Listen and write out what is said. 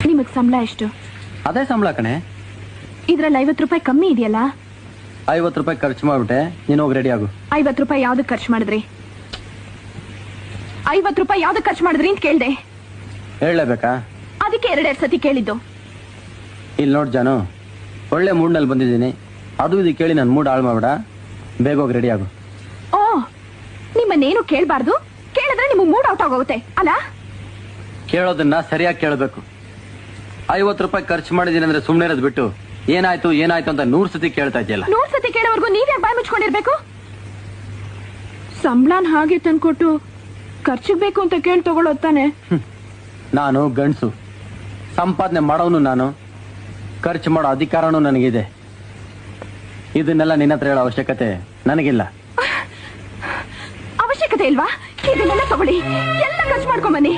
ನಿಮಗ್ ಸಂಬಳ ಎಷ್ಟು? ಅದೇ ಸಂಬಳ ಕಣೆ. ಇದ್ರಲ್ಲಿ 50 ರೂಪಾಯಿ ಕಮ್ಮಿ ಇದೆಯಲ್ಲ? 50 ರೂಪಾಯಿ ಖರ್ಚು ಮಾಡ್ಬಿಟ್ಟೆ, ನೀನು ಹೋಗಿ ರೆಡಿ ಆಗು. 50 ರೂಪಾಯಿ ಯಾವ್ದಕ್ ಖರ್ಚು ಮಾಡಿದ್ರಿ? 50 ರೂಪಾಯಿ ಯಾವ್ದಕ್ ಖರ್ಚು ಮಾಡಿದ್ರಿ ಅಂತ ಕೇಳ್ದೆ. ಹೇಳಲೇಬೇಕಾ? ಅದಕ್ಕೆ 2 ಸತಿ ಕೇಳಿದ್ದು. ಇಲ್ಲಿ ನೋಡ್ ಜಾನು, ಒಳ್ಳೆ ಮೂಡ್ನಲ್ಲಿ ಬಂದಿದ್ದೀನಿ, ಅದು ಇದು ಕೇಳಿ ನನ್ನ ಮೂಡ್ ಹಾಳು ಮಾಡ್ಬೇಡ. ಬೇಗ ಹೋಗಿ ರೆಡಿ ಆಗು. ಓ, ನಿಮ್ಮನ್ನೇನು ಕೇಳಬಾರ್ದು, ಕೇಳಿದ್ರೆ ನಿಮ್ಗೆ ಮೂಡ್ ಔಟ್ ಆಗೋಗುತ್ತೆ ಅಲ್ಲ? ಕೇಳೋದನ್ನ ಸರಿಯಾಗಿ ಕೇಳಬೇಕು. 50 ರೂಪಾಯಿ ಖರ್ಚು ಮಾಡಿದೀನಿ ಅಂದ್ರೆ ಸುಮ್ಮನೆ ಇರೋದು ಬಿಟ್ಟು ಏನಾಯ್ತು ಏನಾಯ್ತು ಅಂತ 100 ಸತಿ ಕೇಳ್ತಾ ಇದೆಯಲ್ಲ. 100 ಸತಿ ಕೇಳೋವರೆಗೂ ನೀವೇ ಬಾಯ್ ಮುಚ್ಕೊಂಡಿರ್ಬೇಕು? ಸಂಬಳನ್ ಹಾಗೆ ತಂದ್ಕೊಟ್ಟು ಖರ್ಚಿಗೆ ಬೇಕು ಅಂತ ಕೇಳಿ ತಗೊಳ್ಳೋದು ತಾನೆ. ನಾನು ಗಂಡ್ಸು, ಸಂಪಾದನೆ ಮಾಡೋನು ನಾನು, ಖರ್ಚು ಮಾಡೋ ಅಧಿಕಾರನೂ ನನಗಿದೆ. ಇದನ್ನೆಲ್ಲ ನಿನ್ನ ಹತ್ರ ಹೇಳೋ ಅವಶ್ಯಕತೆ ನನಗಿಲ್ಲ. ಅವಶ್ಯಕತೆ ಇಲ್ವಾ? ಇದನ್ನೆಲ್ಲ ತಗೊಳ್ಳಿ, ಎಲ್ಲ ಖರ್ಚು ಮಾಡ್ಕೊಂಬನ್ನಿ.